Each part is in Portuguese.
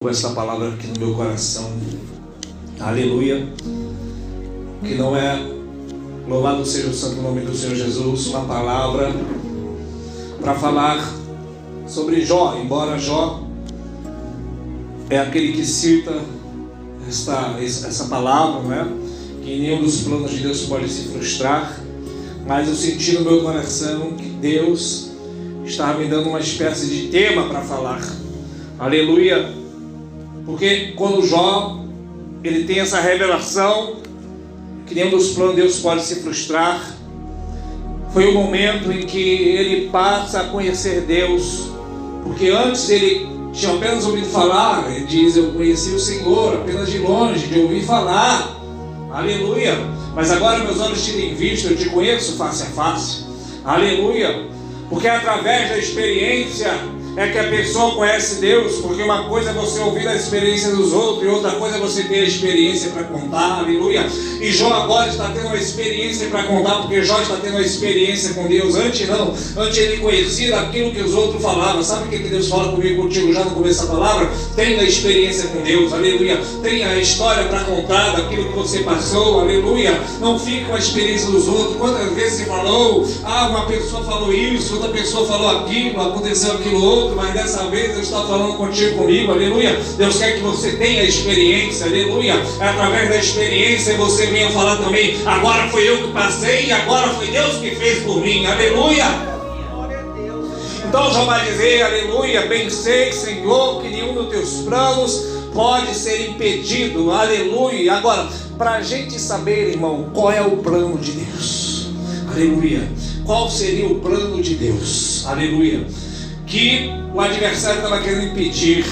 Com essa palavra aqui no meu coração, aleluia, que não é, louvado seja o santo nome do Senhor Jesus, uma palavra para falar sobre Jó, embora Jó é aquele que cita essa palavra, não é? Que nenhum dos planos de Deus pode se frustrar, mas eu senti no meu coração que Deus estava me dando uma espécie de tema para falar, aleluia. Porque quando Jó, ele tem essa revelação que nenhum dos planos de Deus pode se frustrar, foi o momento em que ele passa a conhecer Deus, porque antes ele tinha apenas ouvido falar. Ele diz: eu conheci o Senhor apenas de longe, de ouvir falar, aleluia, mas agora meus olhos te têm visto, eu te conheço face a face, aleluia, porque através da experiência é que a pessoa conhece Deus, porque uma coisa é você ouvir a experiência dos outros, e outra coisa é você ter a experiência para contar, aleluia. E Jó agora está tendo uma experiência para contar, porque Jó está tendo uma experiência com Deus. Antes não, antes ele conhecia aquilo que os outros falavam. Sabe o que Deus fala comigo, contigo já no começo da palavra? Tenha experiência com Deus, aleluia. Tenha a história para contar daquilo que você passou, aleluia. Não fique com a experiência dos outros. Quantas vezes você falou, uma pessoa falou isso, outra pessoa falou aquilo, aconteceu aquilo outro, mas dessa vez Deus está falando contigo, comigo, aleluia. Deus quer que você tenha experiência, aleluia. É através da experiência você venha falar também: agora foi eu que passei e agora foi Deus que fez por mim, aleluia. Então Jó vai dizer, aleluia: bem sei, Senhor, que nenhum dos teus planos pode ser impedido, aleluia. Agora, para a gente saber, irmão, qual é o plano de Deus, aleluia, qual seria o plano de Deus, aleluia, que o adversário estava querendo impedir,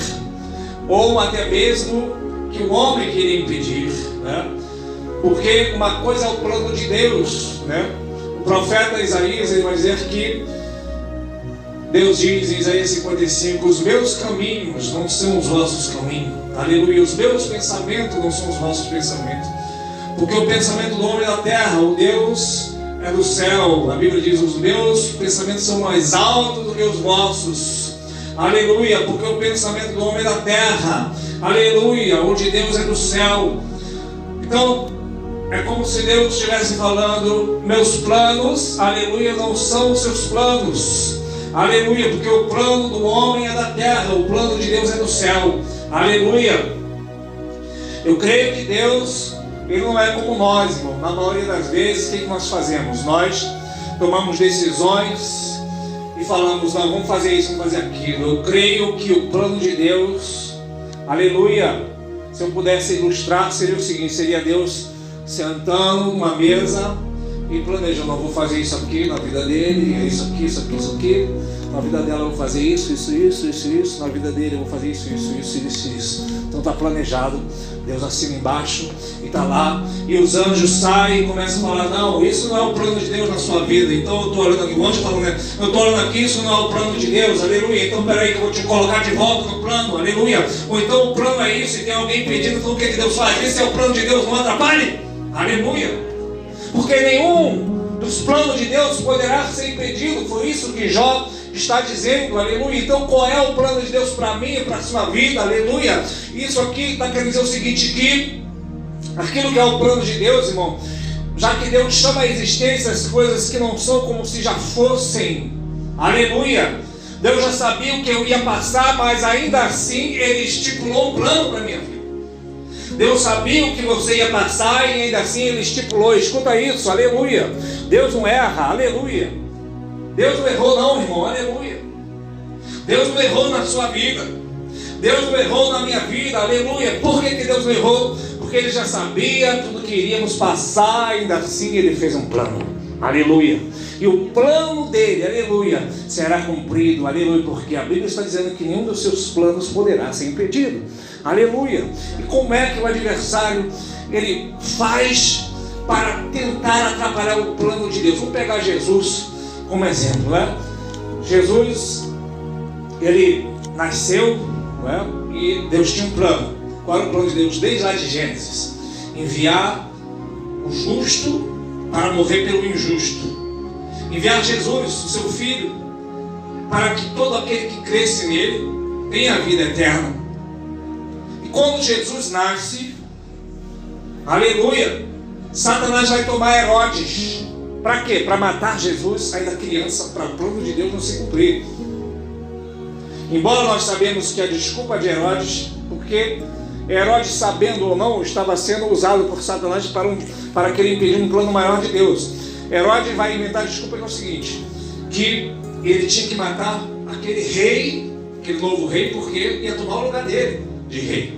ou até mesmo que o homem queria impedir, né? Porque uma coisa é o plano de Deus, né? O profeta Isaías, ele vai dizer que Deus diz em Isaías 55: os meus caminhos não são os vossos caminhos, aleluia. Os meus pensamentos não são os vossos pensamentos, porque o pensamento do homem é da terra, o Deus é do céu. A Bíblia diz: os meus pensamentos são mais altos do que os vossos, aleluia, porque o pensamento do homem é da terra, aleluia, onde Deus é do céu. Então é como se Deus estivesse falando: meus planos, aleluia, não são os seus planos, aleluia, porque o plano do homem é da terra, o plano de Deus é do céu, aleluia. Eu creio que Deus, ele não é como nós, irmão. Na maioria das vezes, o que nós fazemos? Nós tomamos decisões e falamos: não, vamos fazer isso, vamos fazer aquilo. Eu creio que o plano de Deus, aleluia, se eu pudesse ilustrar, seria o seguinte: seria Deus sentando numa mesa e planejando: eu vou fazer isso aqui na vida dele, isso aqui, isso aqui, isso aqui. Na vida dela eu vou fazer isso, isso, isso, isso, isso. Na vida dele eu vou fazer isso, isso, isso, isso, isso. Então está planejado. Deus assina embaixo e está lá. E os anjos saem e começam a falar: não, isso não é o plano de Deus na sua vida. Então eu estou olhando aqui, o anjo falando, né? Eu estou olhando aqui, isso não é o plano de Deus, aleluia. Então peraí que eu vou te colocar de volta no plano, aleluia. Ou então o plano é isso e tem alguém pedindo, então o que Deus faz? Esse é o plano de Deus, não atrapalhe, aleluia. Porque nenhum dos planos de Deus poderá ser impedido. Foi isso que Jó está dizendo, aleluia. Então qual é o plano de Deus para mim e para a sua vida, aleluia? Isso aqui está querendo dizer o seguinte: que aquilo que é o plano de Deus, irmão, já que Deus chama a existência as coisas que não são como se já fossem, aleluia. Deus já sabia o que eu ia passar, mas ainda assim Ele estipulou um plano para a minha vida. Deus sabia o que você ia passar e ainda assim Ele estipulou. Escuta isso, aleluia. Deus não erra, aleluia. Deus não errou não, irmão, aleluia. Deus não errou na sua vida, Deus não errou na minha vida, aleluia. Por que Deus não errou? Porque Ele já sabia tudo que iríamos passar, ainda assim Ele fez um plano, aleluia. E o plano dele, aleluia, será cumprido, aleluia, porque a Bíblia está dizendo que nenhum dos seus planos poderá ser impedido, aleluia. E como é que o adversário, ele faz para tentar atrapalhar o plano de Deus? Vamos pegar Jesus como exemplo, né? Jesus, ele nasceu, né? E Deus tinha um plano. Qual era o plano de Deus? Desde lá de Gênesis: enviar o justo para morrer pelo injusto, enviar Jesus, o seu filho, para que todo aquele que cresce nele tenha a vida eterna. E quando Jesus nasce, aleluia, Satanás vai tomar Herodes. Para quê? Para matar Jesus ainda criança, para o plano de Deus não se cumprir. Embora nós sabemos que a desculpa de Herodes, porque Herodes, sabendo ou não, estava sendo usado por Satanás para querer impedir um plano maior de Deus. Herodes vai inventar a desculpa que é o seguinte, que ele tinha que matar aquele rei, aquele novo rei, porque ia tomar o lugar dele de rei.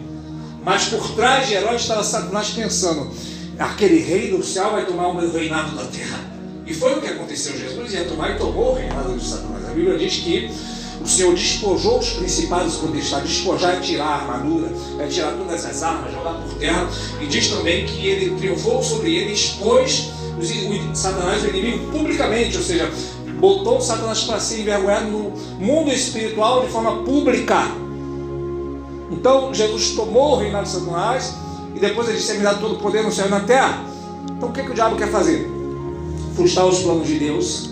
Mas por trás de Herodes estava Satanás pensando, aquele rei do céu vai tomar o meu reinado da terra. E foi o que aconteceu. Jesus ia tomar e tomou o reinado de Satanás. A Bíblia diz que o Senhor despojou os principados e potestades. Despojar é tirar a armadura, é tirar todas as armas, jogar por terra. E diz também que ele triunfou sobre ele, expôs Satanás, o inimigo, publicamente. Ou seja, botou Satanás para ser envergonhado no mundo espiritual de forma pública. Então Jesus tomou o reinado de Satanás e depois ele disse: é me dado todo o poder no céu e na terra. Então o que o diabo quer fazer? Frustrar os planos de Deus,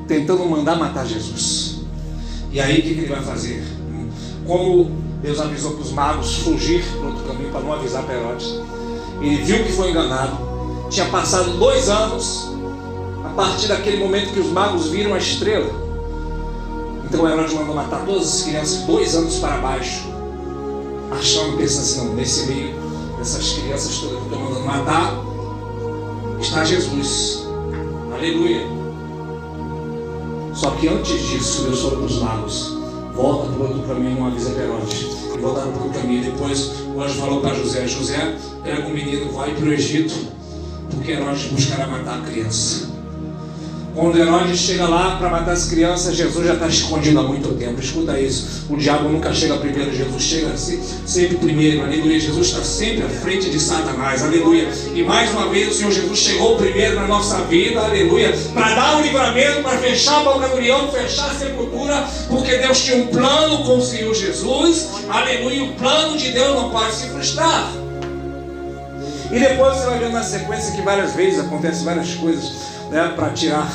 tentando mandar matar Jesus. E aí o que ele vai fazer? Como Deus avisou para os magos fugir para outro caminho, para não avisar para Herodes, ele viu que foi enganado. Tinha passado 2 anos a partir daquele momento que os magos viram a estrela. Então Herodes mandou matar todas as crianças 2 anos para baixo, achando, pensando assim, não, nesse meio dessas crianças todas que eu estou mandando matar está Jesus. Aleluia. Só que antes disso, Deus falou para os magos: volta para o outro caminho, não avisa Herodes. E voltaram para o caminho. Depois o anjo falou para José: José, pega o menino, vai para o Egito, porque Herodes buscará matar a criança. Quando Herodes chega lá para matar as crianças, Jesus já está escondido há muito tempo. Escuta isso, o diabo nunca chega primeiro, Jesus chega sempre primeiro. Aleluia, Jesus está sempre à frente de Satanás. Aleluia. E mais uma vez o Senhor Jesus chegou primeiro na nossa vida. Aleluia, para dar o livramento, para fechar a boca do leão, fechar a sepultura, porque Deus tinha um plano com o Senhor Jesus. Aleluia, o plano de Deus não pode se frustrar. E depois você vai ver na sequência que várias vezes acontecem várias coisas, para tirar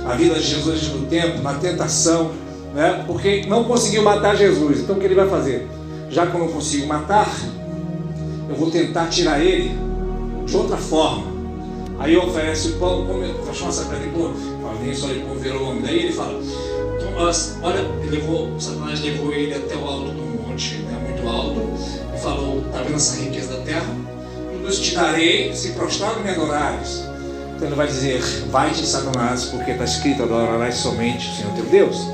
a vida de Jesus do tempo, na tentação, porque não conseguiu matar Jesus. Então o que ele vai fazer? Já que eu não consigo matar, eu vou tentar tirar ele de outra forma. Aí oferece o pão, transforma essa pedra em pão. Nem só ele virou o homem. Daí ele fala: olha, Satanás levou ele até o alto do monte, muito alto, e falou: está vendo essa riqueza da terra? Tudo isso te darei, se prostrado me adorares. Então ele vai dizer: vai-te, Satanás, porque está escrito: adorarás somente o Senhor teu Deus.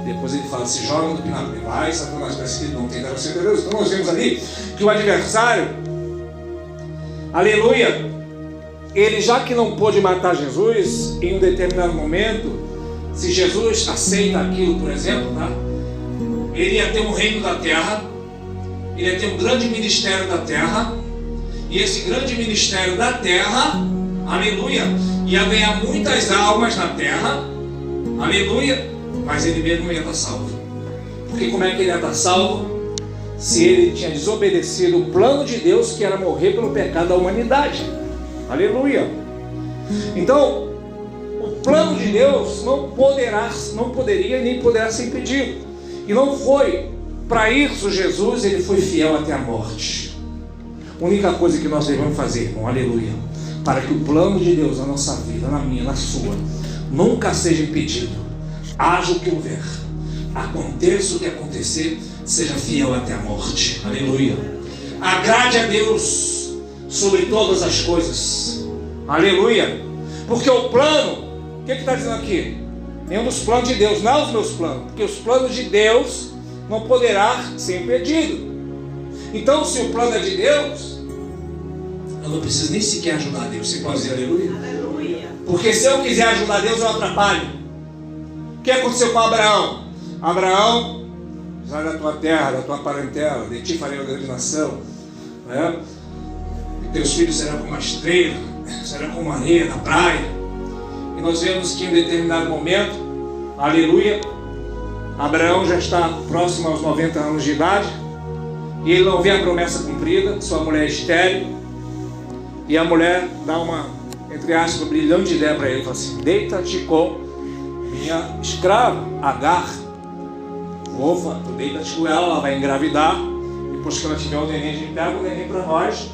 Depois ele fala: se joga no pináculo. Vai, Satanás, está escrito: não tentará o Senhor teu Deus. Então nós vemos ali que o adversário, aleluia, ele, já que não pôde matar Jesus em um determinado momento, se Jesus aceita aquilo, por exemplo, ele ia ter um reino da terra, ele ia ter um grande ministério da terra, e esse grande ministério da terra, aleluia, ia ganhar muitas almas na terra, aleluia, mas ele mesmo não ia estar salvo. Porque como é que ele ia estar salvo? Se ele tinha desobedecido o plano de Deus, que era morrer pelo pecado da humanidade. Aleluia. Então, o plano de Deus não poderia nem poderá ser impedido. E não foi para isso Jesus, ele foi fiel até a morte. A única coisa que nós devemos fazer, irmão, aleluia, para que o plano de Deus na nossa vida, na minha, na sua, nunca seja impedido. Haja o que houver, aconteça o que acontecer, seja fiel até a morte. Aleluia. Agrade a Deus sobre todas as coisas. Aleluia. Porque o plano, o que está dizendo aqui? Nenhum dos planos de Deus, não os meus planos, porque os planos de Deus não poderá ser impedido. Então, se o plano é de Deus, eu não preciso nem sequer ajudar a Deus. Você pode dizer aleluia? Aleluia. Porque se eu quiser ajudar a Deus, eu atrapalho. O que aconteceu com Abraão? Abraão, sai da tua terra, da tua parentela, de ti farei uma grande nação, e teus filhos serão como a estrela, serão como a areia da praia. E nós vemos que em determinado momento, aleluia, Abraão já está próximo aos 90 anos de idade, e ele não vê a promessa cumprida, sua mulher é estéril, e a mulher dá uma, entre aspas, brilhante ideia para ele, fala assim: deita-te com minha escrava, Agar. Opa, tu deita-te com ela, ela vai engravidar, e Depois que ela tiver o neném, a gente pega o neném para nós.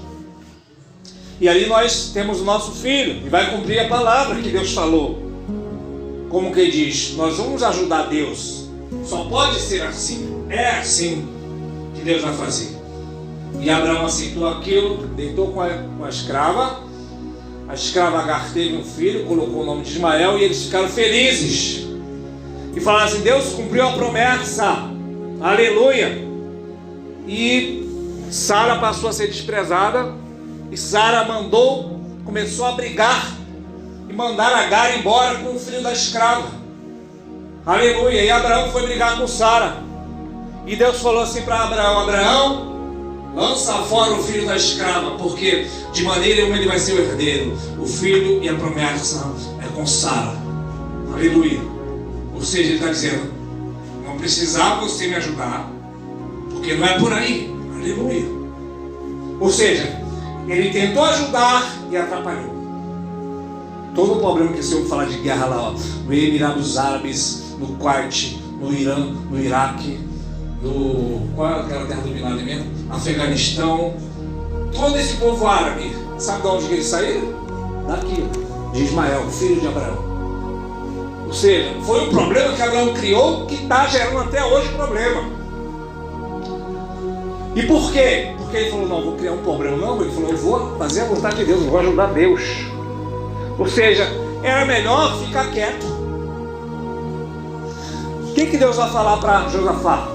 E ali nós temos o nosso filho. E vai cumprir a palavra que Deus falou. Como que diz? Nós vamos ajudar Deus. Só pode ser assim. É assim que Deus vai fazer. E Abraão aceitou aquilo, deitou com a escrava. A escrava Agar teve um filho, colocou o nome de Ismael e eles ficaram felizes. E falaram assim: Deus cumpriu a promessa. Aleluia. E Sara passou a ser desprezada. E Sara começou a brigar e mandar Agar embora com o filho da escrava. Aleluia. E Abraão foi brigar com Sara. E Deus falou assim para Abraão: Abraão, lança fora o filho da escrava, porque de maneira nenhuma ele vai ser o herdeiro. O filho e a promessa é com Sara. Aleluia. Ou seja, ele está dizendo: não precisava você me ajudar, porque não é por aí. Aleluia. Ou seja, ele tentou ajudar e atrapalhou. Todo o problema que você ouve falar de guerra lá, ó, no Emirados dos Árabes, no Kuwait, no Irã, no Iraque, qual é aquela terra do Bin Laden mesmo? Afeganistão. Todo esse povo árabe, sabe de onde que eles saíram? Daqui, de Ismael, filho de Abraão. Ou seja, foi um problema que Abraão criou que está gerando até hoje problema. E por quê? Porque ele falou: não, vou criar um problema. Não, ele falou: eu vou fazer a vontade de Deus, eu vou ajudar Deus. Ou seja, era melhor ficar quieto. O que Deus vai falar para Josafá?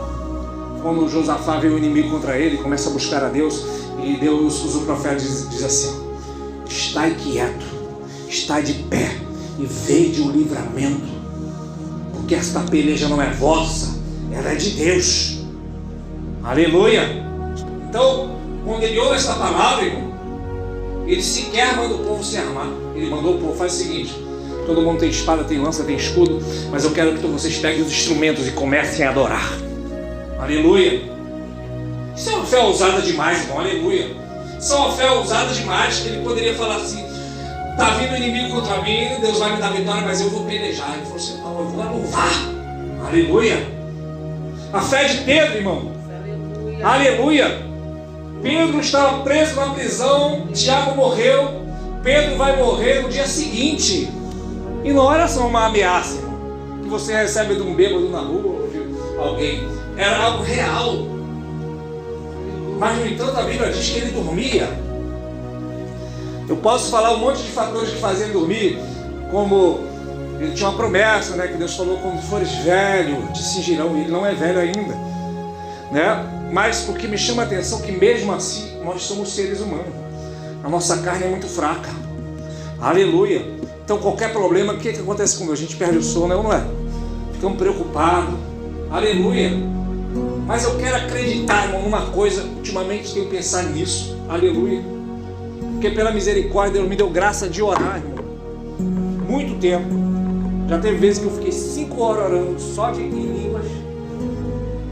Quando Josafá vê o inimigo contra ele, começa a buscar a Deus, e Deus usa o profeta e diz assim: estai quieto, estai de pé e vede o livramento, porque esta peleja não é vossa, ela é de Deus. Aleluia. Então, quando ele ouve essa palavra, irmão, ele sequer manda o povo se armar. Ele mandou o povo: faz o seguinte, todo mundo tem espada, tem lança, tem escudo, mas eu quero que vocês peguem os instrumentos e comecem a adorar. Aleluia. Isso é uma fé ousada demais, irmão. Aleluia. Isso é uma fé ousada demais, que ele poderia falar assim: está vindo o inimigo contra mim, Deus vai me dar vitória, mas eu vou pelejar. Ele falou assim: não, eu vou louvar. Aleluia. A fé de Pedro, irmão. Aleluia. Aleluia. Pedro estava preso na prisão, Tiago morreu, Pedro vai morrer no dia seguinte. E não era só uma ameaça, irmão, que você recebe de um bêbado na rua ou de alguém. Era algo real. Mas no entanto a Bíblia diz que ele dormia. Eu posso falar um monte de fatores que faziam dormir, como ele tinha uma promessa, né, que Deus falou: quando fores velho, te cingirão. Ele não é velho ainda, né? Mas o que me chama a atenção é que mesmo assim nós somos seres humanos. A nossa carne é muito fraca. Aleluia. Então qualquer problema, o que acontece comigo? A gente perde o sono, não é? Ficamos preocupados. Aleluia. Mas eu quero acreditar, irmão, numa coisa. Ultimamente tenho pensado nisso. Aleluia. Porque pela misericórdia Deus me deu graça de orar, irmão. Muito tempo. Já teve vezes que eu fiquei 5 horas orando só em línguas.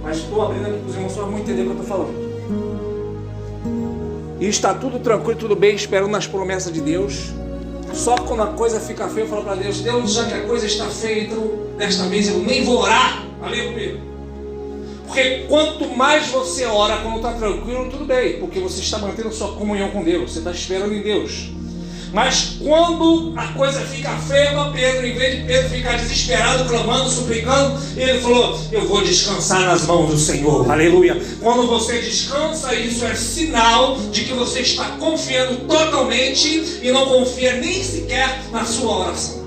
Mas estou abrindo aqui para os irmãos só vão entender o que eu estou falando. E está tudo tranquilo, tudo bem, esperando nas promessas de Deus. Só quando a coisa fica feia, eu falo para Deus: Deus, já que a coisa está feia, então desta vez eu nem vou orar. Aleluia. Porque quanto mais você ora quando está tranquilo, tudo bem, porque você está mantendo sua comunhão com Deus, você está esperando em Deus. Mas quando a coisa fica feia para Pedro, em vez de Pedro ficar desesperado, clamando, suplicando, ele falou: eu vou descansar nas mãos do Senhor. Aleluia. Quando você descansa, isso é sinal de que você está confiando totalmente e não confia nem sequer na sua oração.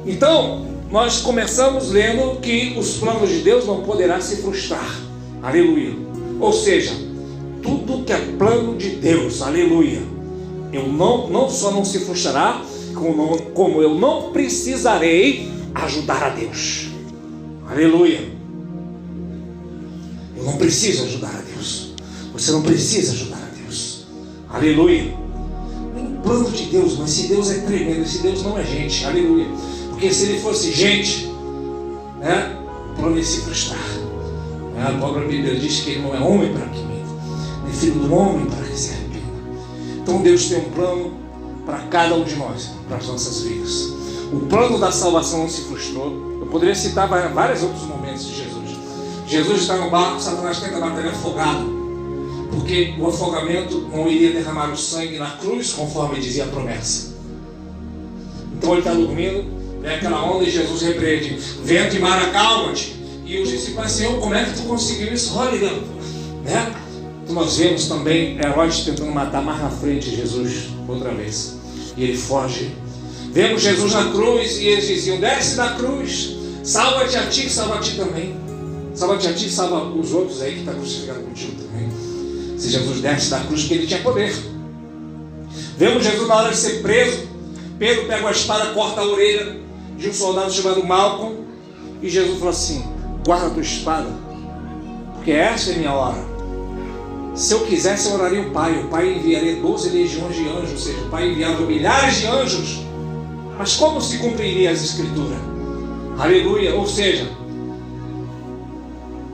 Então, nós começamos lendo que os planos de Deus não poderão se frustrar. Aleluia. Ou seja, tudo que é plano de Deus, aleluia, eu não só não se frustrará, como eu não precisarei ajudar a Deus. Aleluia. Eu não preciso ajudar a Deus. Você não precisa ajudar a Deus. Aleluia. Nem o plano de Deus, mas se Deus é tremendo, esse Deus não é gente. Aleluia. Porque se ele fosse gente, né, o plano ia se frustrar. A própria Bíblia diz que ele não é homem para que minta, nem filho do homem para que se arrependa. Então Deus tem um plano para cada um de nós, para as nossas vidas. O plano da salvação não se frustrou. Eu poderia citar vários outros momentos de Jesus. Jesus está no barco, Satanás tenta matar ele afogado, porque o afogamento não iria derramar o sangue na cruz, conforme dizia a promessa. Então ele está dormindo, vem aquela onda e Jesus repreende: vento e mar, acalma-te. E os discípulos assim: Senhor, como é que tu conseguiu isso? Olha, né? Então nós vemos também Herodes tentando matar mais na frente Jesus outra vez, e ele foge. Vemos Jesus na cruz e eles diziam: desce da cruz, salva-te a ti, salva a ti também. Salva-te a ti, salva os outros aí que estão crucificados contigo também. Se Jesus desce da cruz, porque ele tinha poder. Vemos Jesus na hora de ser preso. Pedro pega uma espada, corta a orelha de um soldado chamado Malcolm, e Jesus falou assim: guarda a tua espada, porque esta é a minha hora. Se eu quisesse, eu oraria o Pai enviaria 12 legiões de anjos, ou seja, o Pai enviava milhares de anjos. Mas como se cumpriria as Escrituras? Aleluia. Ou seja,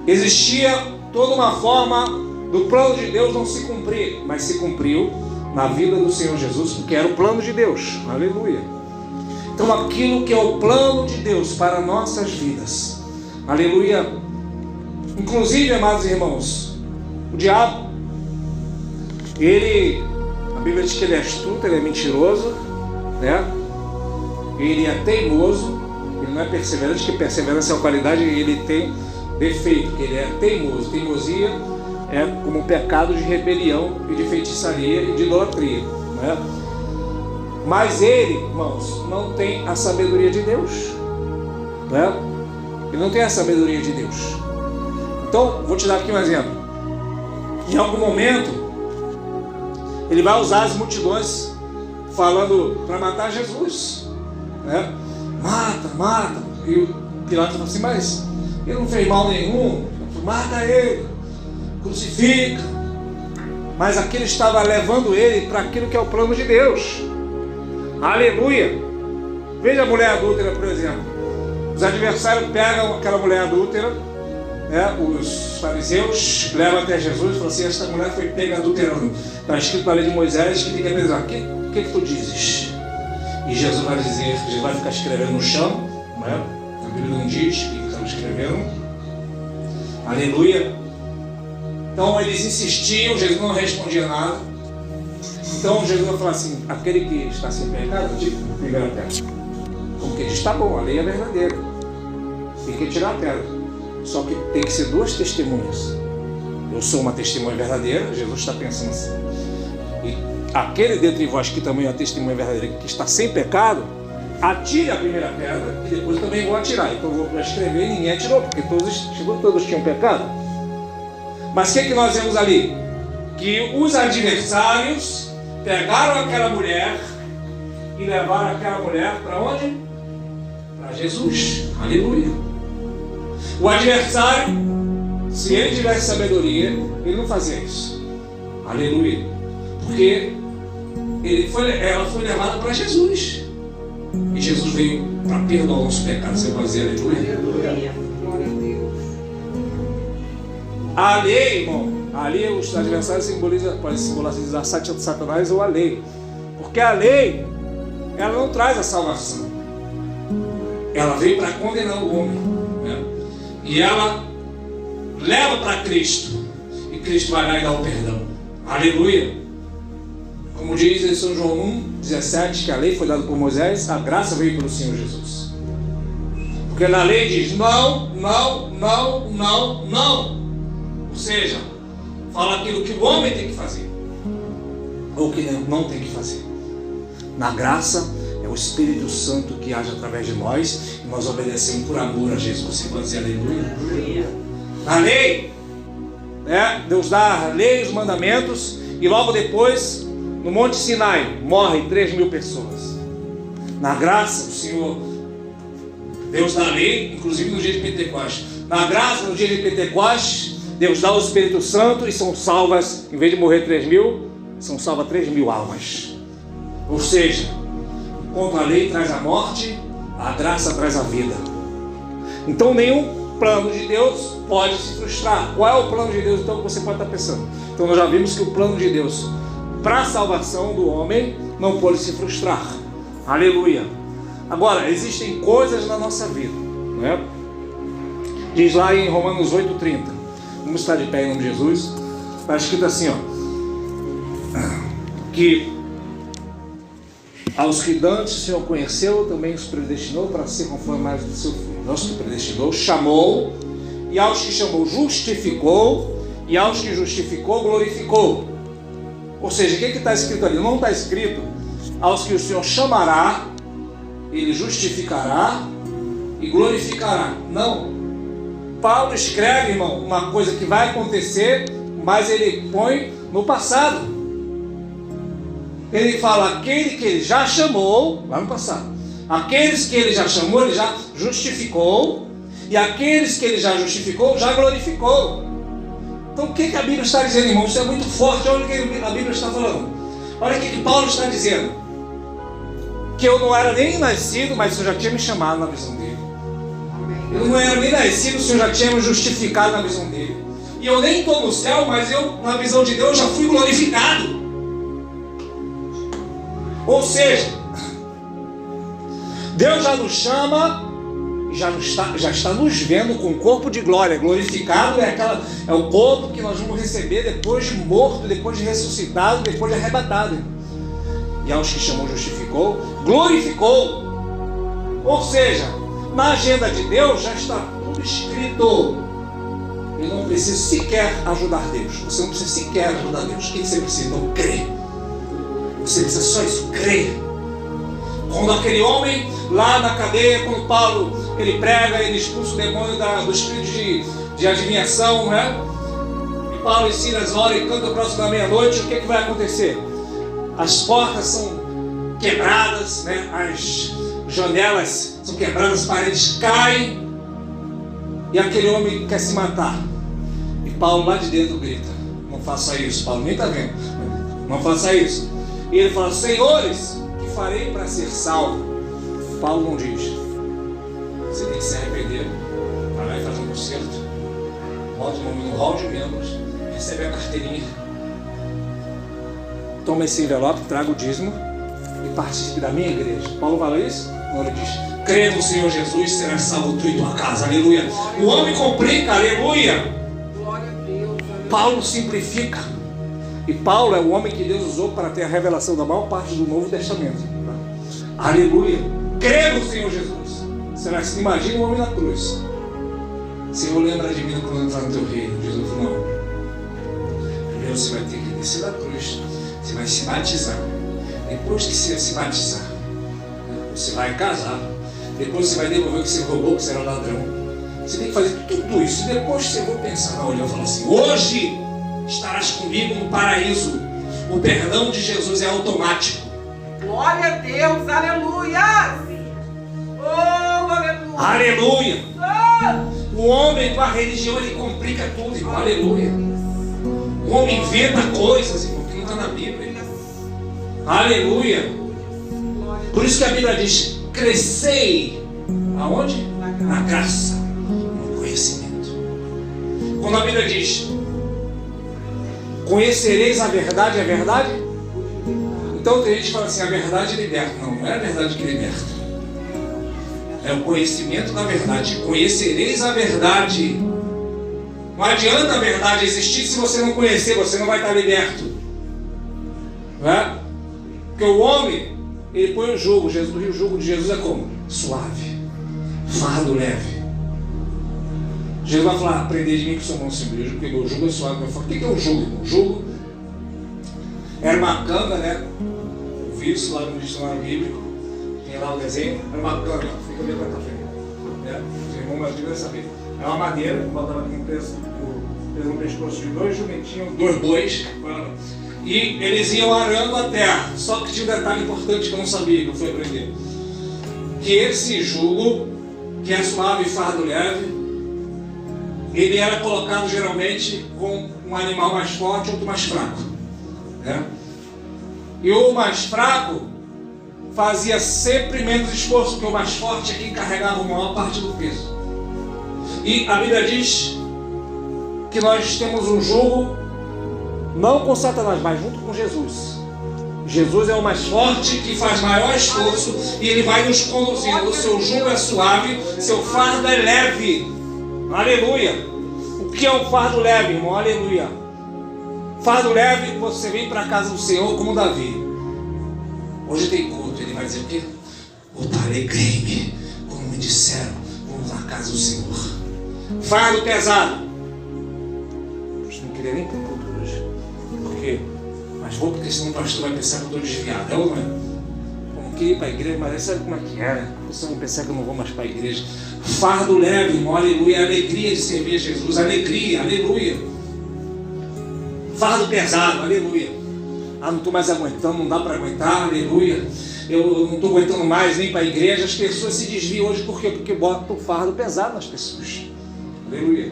existia toda uma forma do plano de Deus não se cumprir, mas se cumpriu na vida do Senhor Jesus, porque era o plano de Deus. Aleluia. Então aquilo que é o plano de Deus para nossas vidas, aleluia. Inclusive, amados irmãos, o diabo, a Bíblia diz que ele é astuto, ele é mentiroso, né? Ele é teimoso, ele não é perseverante, que perseverança é uma qualidade, e ele tem defeito, que ele é teimoso. Teimosia é como um pecado de rebelião e de feitiçaria e de idolatria, né? Mas ele, irmãos, não tem a sabedoria de Deus, né? Ele não tem a sabedoria de Deus. Então, vou te dar aqui um exemplo. Em algum momento, ele vai usar as multidões falando para matar Jesus, né? Mata. E o Pilatos fala assim: mas ele não fez mal nenhum, mata ele, crucifica. Mas aquilo estava levando ele para aquilo que é o plano de Deus. Aleluia. Veja a mulher adúltera, por exemplo. Os adversários pegam aquela mulher adúltera, né? Os fariseus levam até Jesus e falam assim: esta mulher foi pega adulterando. Está escrito na lei de Moisés que tem que analisar. O que tu dizes? E Jesus vai dizer, Jesus vai ficar escrevendo no chão, né? A Bíblia não diz o que estava escrevendo. Aleluia. Então eles insistiam, Jesus não respondia nada. Então Jesus vai falar assim: aquele que está sem pecado, tipo, primeira pedra. Porque diz: está bom, a lei é verdadeira, tem que tirar a pedra. Só que tem que ser duas testemunhas. Eu sou uma testemunha verdadeira, Jesus está pensando assim. E aquele dentre vós que também é uma testemunha verdadeira, que está sem pecado, atire a primeira pedra, e depois eu também vou atirar. Então eu vou escrever e ninguém atirou, porque todos tinham pecado. Mas o que nós vemos ali? Que os adversários pegaram aquela mulher e levaram aquela mulher para onde? Para Jesus. Aleluia. O adversário, se ele tivesse sabedoria, ele não fazia isso. Aleluia. Porque ela foi levada para Jesus. E Jesus veio para perdoar os pecados. Você pode dizer aleluia? Aleluia. Glória a Deus. A lei, irmão, a lei, os adversários podem simbolizar Satanás ou a lei. Porque a lei, ela não traz a salvação. Ela veio para condenar o homem, né? E ela leva para Cristo. E Cristo vai lá e dá o perdão. Aleluia. Como diz em São João 1,17, que a lei foi dada por Moisés, a graça veio pelo Senhor Jesus. Porque na lei diz não. Ou seja, fala aquilo que o homem tem que fazer, ou que não tem que fazer. Na graça, é o Espírito Santo que age através de nós, e nós obedecemos por amor a Jesus. Você pode dizer aleluia? Na lei, né, Deus dá a lei, os mandamentos, e logo depois, no Monte Sinai, morrem 3.000 pessoas. Na graça, o Senhor, Deus dá a lei, inclusive no dia de Pentecostes. Na graça, no dia de Pentecostes, Deus dá o Espírito Santo e são salvas, em vez de morrer 3.000, são salvas 3.000 almas. Ou seja, enquanto a lei traz a morte, a graça traz a vida. Então nenhum plano de Deus pode se frustrar. Qual é o plano de Deus então que você pode estar pensando? Então nós já vimos que o plano de Deus para a salvação do homem não pode se frustrar. Aleluia. Agora, existem coisas na nossa vida, né, Diz lá em Romanos 8,30. Vamos estar de pé em nome de Jesus. Está escrito assim, ó. Que aos que dantes o Senhor conheceu, também os predestinou para ser conformados do seu filho. Aos que predestinou, chamou, e aos que chamou, justificou, e aos que justificou, glorificou. Ou seja, o que está escrito ali? Não está escrito aos que o Senhor chamará, Ele justificará e glorificará. Não. Paulo escreve, irmão, uma coisa que vai acontecer, mas ele põe no passado. Ele fala, aquele que ele já chamou, lá no passado. Aqueles que ele já chamou, ele já justificou. E aqueles que ele já justificou, já glorificou. Então o que a Bíblia está dizendo, irmão? Isso é muito forte. Olha o que a Bíblia está falando. Olha o que Paulo está dizendo. Que eu não era nem nascido, mas o Senhor já tinha me chamado na visão dele. Eu não era nem nascido, o Senhor já tinha me justificado na visão dele. E eu nem estou no céu, mas eu, na visão de Deus, já fui glorificado. Ou seja, Deus já nos chama, já está nos vendo com um corpo de glória. Glorificado é o corpo que nós vamos receber depois de morto, depois de ressuscitado, depois de arrebatado. E aos que chamou, justificou, glorificou. Ou seja, na agenda de Deus já está tudo escrito. Eu não preciso sequer ajudar Deus. Você não precisa sequer ajudar Deus. O que você precisa? Então, crer. Você precisa só isso, crer. Quando aquele homem lá na cadeia, quando Paulo ele prega, ele expulsa o demônio do espírito de adivinhação, né? E Paulo e Silas oram e cantam próximo da meia-noite. O que vai acontecer? As portas são quebradas, né? As janelas são quebradas, as paredes caem. E aquele homem quer se matar. E Paulo lá de dentro grita: não faça isso. Paulo nem está vendo. Não faça isso. E ele fala: senhores, que farei para ser salvo? Paulo não diz. Você tem que se arrepender. Vai lá e faz um concerto. Bota o nome no hall de membros. Recebe a carteirinha. Toma esse envelope, traga o dízimo e participe da minha igreja. Paulo fala isso? Não, ele diz: crê no Senhor Jesus, será salvo tu e tua casa. Aleluia. O homem complica. Aleluia. Glória a Deus. Paulo simplifica. E Paulo é o homem que Deus usou para ter a revelação da maior parte do Novo Testamento. Aleluia. Crê no Senhor Jesus. Será que você imagina o homem na cruz? Senhor, lembra de mim quando entrar no teu reino. Jesus falou: não. Primeiro você vai ter que descer da cruz. Você vai se batizar. Depois que você se batizar, você vai casar. Depois você vai devolver o que você roubou, que você era ladrão. Você tem que fazer tudo isso. E depois você vai pensar na olhar e falar assim: hoje estarás comigo no paraíso. O perdão de Jesus é automático. Glória a Deus, aleluia! Oh, aleluia! Aleluia! O homem com a religião, ele complica tudo, irmão. Aleluia! O homem inventa coisas, irmão, que não está na Bíblia. Aleluia! Por isso que a Bíblia diz: crescei. Aonde? Na graça, no conhecimento. Quando a Bíblia diz: conhecereis a verdade, é verdade? Então tem gente que fala assim: a verdade liberta. Não é a verdade que liberta. É o conhecimento da verdade. Conhecereis a verdade. Não adianta a verdade existir se você não conhecer, você não vai estar liberto. Não é? Porque o homem, ele põe o jugo. O jugo de Jesus é como? Suave. Fardo leve. Jesus vai falar: aprendei de mim que sou manso e humilde, porque meu jugo é suave. Eu falo: o que é o jugo, irmão? O jugo era uma canga, né? Eu vi isso lá no dicionário bíblico. Tem lá o desenho. Era uma canga. Fica bem pra cá frente. Né? Os irmãos mais devem saber. É uma madeira que botava aqui preso no pescoço de dois jumentinhos, dois bois. E eles iam arando a terra. Só que tinha um detalhe importante que eu não sabia, que eu fui aprender. Que esse jugo, que é suave e fardo leve, ele era colocado geralmente com um animal mais forte e outro mais fraco. Né? E o mais fraco fazia sempre menos esforço, porque o mais forte é quem carregava a maior parte do peso. E a Bíblia diz que nós temos um jugo, não com Satanás, mas junto com Jesus. Jesus é o mais forte, que faz maior esforço, e ele vai nos conduzindo. O seu jugo é suave, seu fardo é leve. Aleluia. O que é um fardo leve, irmão? Aleluia. Fardo leve, você vem para a casa do Senhor como Davi. Hoje tem culto, ele vai dizer o quê? Alegrei-me quando me disseram, vamos à casa do Senhor. Fardo pesado. Não queria nem ter culto hoje. Por quê? Mas vou porque senão o pastor vai pensar que eu estou desviado. É ou não é? Eu não queria ir para a igreja, mas sabe como é que é, né? A pessoa vai pensar que eu não vou mais para a igreja. Fardo leve, irmão, aleluia. Alegria de servir a Jesus, alegria, aleluia. Fardo pesado, aleluia. Não estou mais aguentando, não dá para aguentar, aleluia. Eu não estou aguentando mais nem para a igreja. As pessoas se desviam hoje por quê? Porque botam fardo pesado nas pessoas. Aleluia.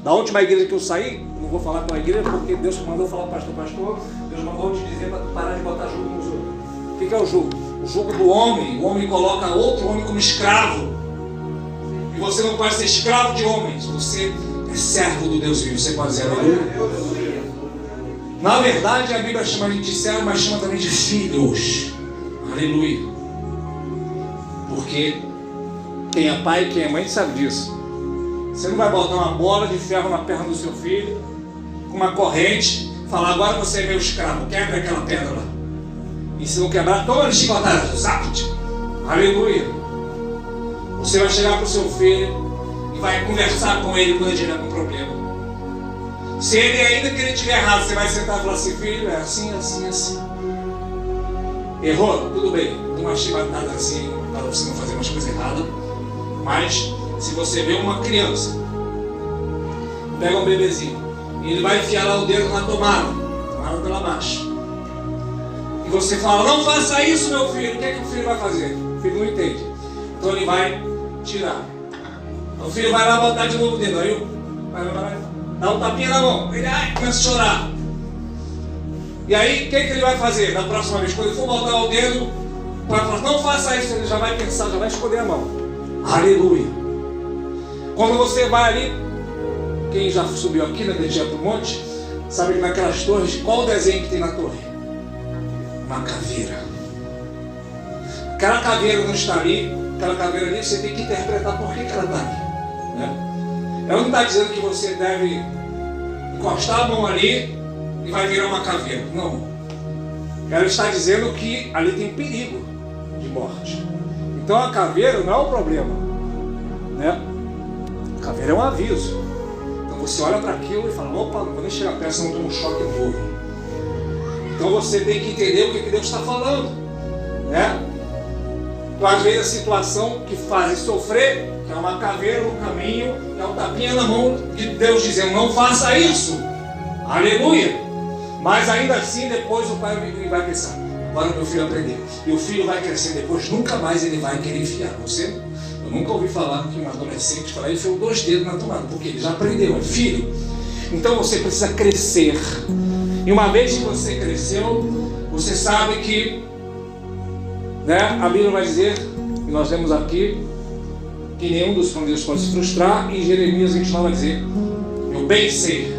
Da última igreja que eu saí, não vou falar com a igreja porque Deus mandou falar pastor, Deus mandou te dizer para parar de botar jugo nos outros. O que é o jugo? O jugo do homem. O homem coloca outro homem como escravo. E você não pode ser escravo de homens. Você é servo do Deus vivo. Você pode dizer aleluia. Na verdade, a Bíblia chama de servo, mas chama também de filhos. Aleluia. Porque quem é pai e quem é mãe sabe disso. Você não vai botar uma bola de ferro na perna do seu filho, com uma corrente, falar, agora você é meu escravo, quebra aquela pedra lá. E se não quebrar, toma de chicotada, zapt. Aleluia. Você vai chegar para o seu filho e vai conversar com ele quando ele tiver com problema. Se ele ainda que ele estiver errado, você vai sentar e falar assim, filho, é assim, assim, assim. Errou? Tudo bem. Não uma chibatada assim, para você não fazer umas coisas erradas. Mas, se você vê uma criança, pega um bebezinho, e ele vai enfiar lá o dedo na tomada pela baixo. E você fala, não faça isso, meu filho. O que é que o filho vai fazer? O filho não entende. Então ele vai tirar. O filho vai lá botar de novo o dedo. Aí vai dá um tapinha na mão. Ele começa a chorar. E aí, o que ele vai fazer? Na próxima vez, quando ele for botar o dedo, vai falar, não faça isso. Ele já vai pensar, já vai escolher a mão. Aleluia. Quando você vai ali, quem já subiu aqui naquele dia pro monte, sabe que naquelas torres, qual o desenho que tem na torre? Uma caveira. Aquela caveira não está ali, aquela caveira ali, você tem que interpretar por que ela está ali. Né? Ela não está dizendo que você deve encostar a mão ali e vai virar uma caveira. Não. Ela está dizendo que ali tem perigo de morte. Então a caveira não é o problema. Né? A caveira é um aviso. Então você olha para aquilo e fala, opa, não vou nem chegar perto, senão eu tomo um choque e morro. Então você tem que entender o que Deus está falando. Né? Então às vezes a situação que faz sofrer, que é uma caveira no caminho, é um tapinha na mão de Deus dizendo, não faça isso. Aleluia. Mas ainda assim depois o pai vai pensar, agora meu filho aprendeu. E o filho vai crescer depois, nunca mais ele vai querer enfiar. Eu nunca ouvi falar que um adolescente fala, ele enfiou 2 dedos na tomada, porque ele já aprendeu, é filho. Então você precisa crescer. E uma vez que você cresceu, você sabe que, né, a Bíblia vai dizer, e nós lemos aqui, que nenhum dos planos de Deus pode se frustrar, e em Jeremias 29 vai dizer, eu bem sei,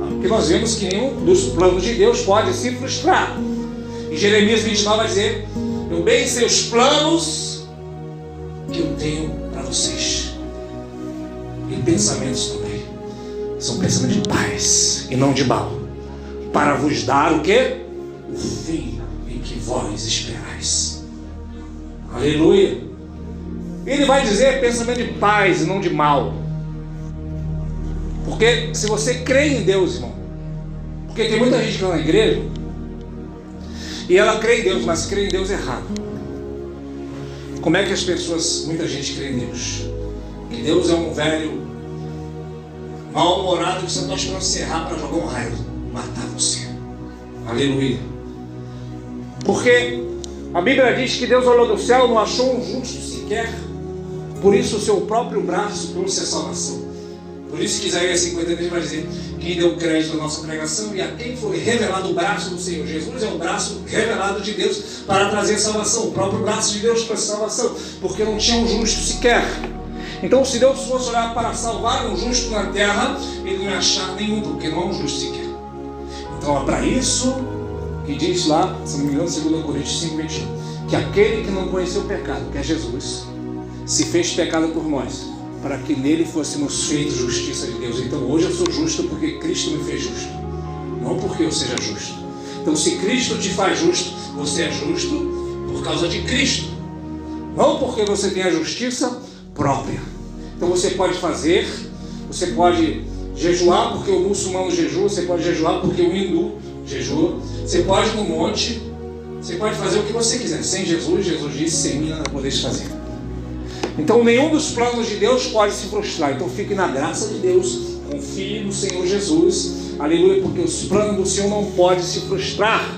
porque nós vemos que nenhum dos planos de Deus pode se frustrar. Em Jeremias 29 vai dizer, eu bem sei os planos que eu tenho para vocês, e pensamentos também, são pensamentos de paz e não de mal, para vos dar o quê? O fim em que vós esperais. Aleluia. Ele vai dizer pensamento de paz e não de mal. Porque se você crê em Deus, irmão, porque tem muita gente que vai na igreja e ela crê em Deus, mas crê em Deus errado. Como é que as pessoas, muita gente crê em Deus? Que Deus é um velho mal-humorado que só está esperando se errar para jogar um raio, matar você. Aleluia. Porque a Bíblia diz que Deus olhou do céu, não achou um justo sequer, por isso o seu próprio braço trouxe a salvação. Por isso que Isaías 53 vai dizer, quem deu crédito à nossa pregação e a quem foi revelado o braço do Senhor. Jesus é o braço revelado de Deus para trazer salvação. O próprio braço de Deus trouxe salvação, porque não tinha um justo sequer. Então se Deus fosse olhar para salvar um justo na terra, ele não ia achar nenhum, porque não há um justo sequer. Então é para isso que diz lá, se não me engano, 2 Coríntios 5:21, que aquele que não conheceu o pecado, que é Jesus, se fez pecado por nós, para que nele fôssemos feitos justiça de Deus. Então hoje eu sou justo porque Cristo me fez justo, não porque eu seja justo. Então se Cristo te faz justo, você é justo por causa de Cristo, não porque você tem a justiça própria. Então você pode jejuar porque o muçulmano jejua, você pode jejuar porque o hindu jejua, você pode ir no monte, você pode fazer o que você quiser. Sem Jesus, Jesus disse, sem mim nada podeis fazer. Então nenhum dos planos de Deus pode se frustrar. Então fique na graça de Deus, confie no Senhor Jesus, aleluia, porque os planos do Senhor não podem se frustrar,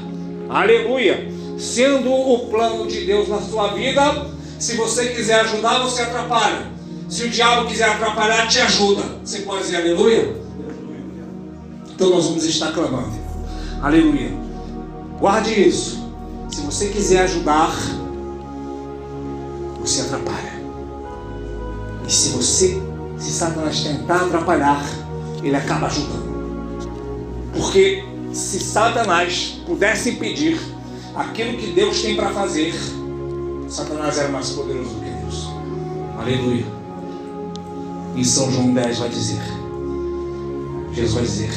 aleluia. Sendo o plano de Deus na sua vida, se você quiser ajudar, você atrapalha. Se o diabo quiser atrapalhar, te ajuda. Você pode dizer aleluia? Então nós vamos estar clamando, aleluia. Guarde isso. Se você quiser ajudar, você atrapalha. E se Satanás tentar atrapalhar, ele acaba ajudando. Porque se Satanás pudesse impedir aquilo que Deus tem para fazer, Satanás era mais poderoso do que Deus. Aleluia. Em São João 10 vai dizer, Jesus vai dizer,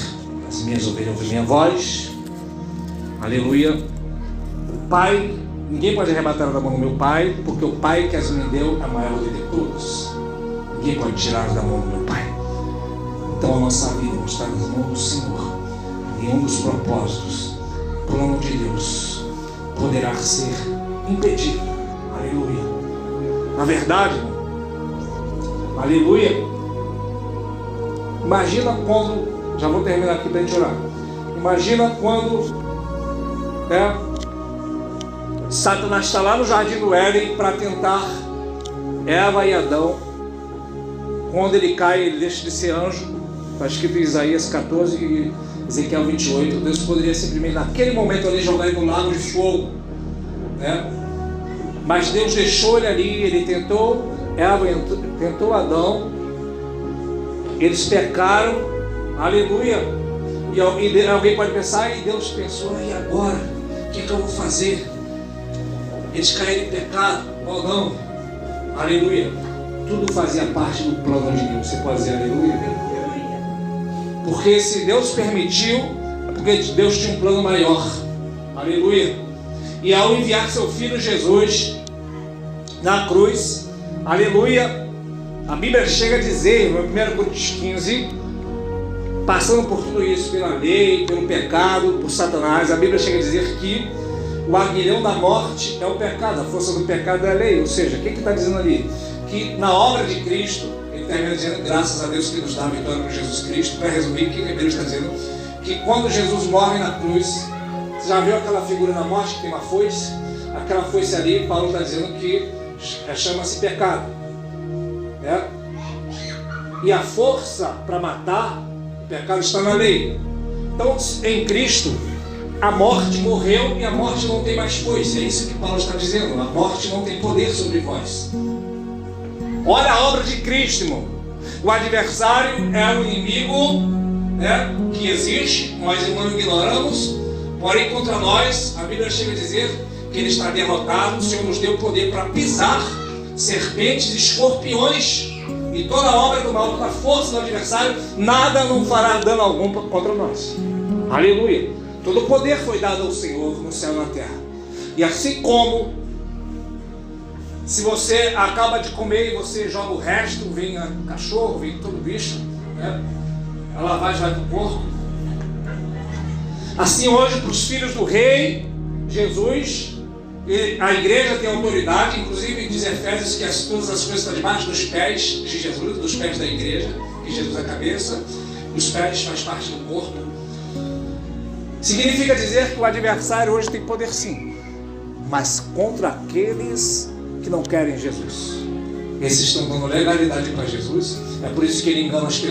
as minhas ovelhas ouvem minha voz, aleluia. O Pai, ninguém pode arrebatar da mão do meu Pai, porque o Pai que as me deu é maior do que todos. Ninguém pode tirar da mão do meu Pai. Então a nossa vida está nas mãos do Senhor. Nenhum dos propósitos, plano de Deus, poderá ser impedido. Aleluia. Na verdade, aleluia. Imagina quando, já vou terminar aqui para a gente orar. Imagina quando Satanás está lá no jardim do Éden para tentar Eva e Adão. Quando ele cai, ele deixa de ser anjo. Está escrito em Isaías 14 e Ezequiel 28. Deus poderia simplesmente naquele momento ali jogar ele no lago de fogo, mas Deus deixou ele ali. Ele tentou Eva, tentou Adão, eles pecaram, aleluia. E alguém pode pensar, e Deus pensou, e agora? O que eu vou fazer? Eles caíram em pecado ou não? Aleluia. Tudo fazia parte do plano de Deus. Você pode dizer aleluia? Porque se Deus permitiu, é porque Deus tinha um plano maior. Aleluia. E ao enviar seu Filho Jesus na cruz, aleluia, a Bíblia chega a dizer, no 1 Coríntios 15, passando por tudo isso, pela lei, pelo pecado, por Satanás, a Bíblia chega a dizer que o aguilhão da morte é o pecado, a força do pecado é a lei. Ou seja, o que está dizendo ali? Que na obra de Cristo, ele termina dizendo, graças a Deus que nos dá a vitória por Jesus Cristo. Para resumir, o que a Bíblia está dizendo? Que quando Jesus morre na cruz, você já viu aquela figura na morte que tem uma foice? Aquela foice ali, Paulo está dizendo que chama-se pecado. E a força para matar o pecado está na lei. Então, em Cristo, a morte morreu e a morte não tem mais foice. É isso que Paulo está dizendo. A morte não tem poder sobre vós. Olha a obra de Cristo, irmão. O adversário é um inimigo que existe, nós não ignoramos. Porém, contra nós, a Bíblia chega a dizer que ele está derrotado. O Senhor nos deu poder para pisar serpentes, escorpiões e toda a obra do mal, toda a força do adversário, nada não fará dano algum contra nós. Aleluia. Todo o poder foi dado ao Senhor no céu e na terra. E assim como se você acaba de comer e você joga o resto, vem cachorro, vem todo bicho, a lavagem vai para o corpo. Assim hoje para os filhos do rei Jesus, a igreja tem autoridade, inclusive diz Efésios que todas as coisas estão debaixo dos pés de Jesus, dos pés da igreja, que Jesus é a cabeça, os pés faz parte do corpo. Significa dizer que o adversário hoje tem poder sim, mas contra aqueles que não querem Jesus. Esses estão dando legalidade para Jesus. É por isso que ele engana as pessoas.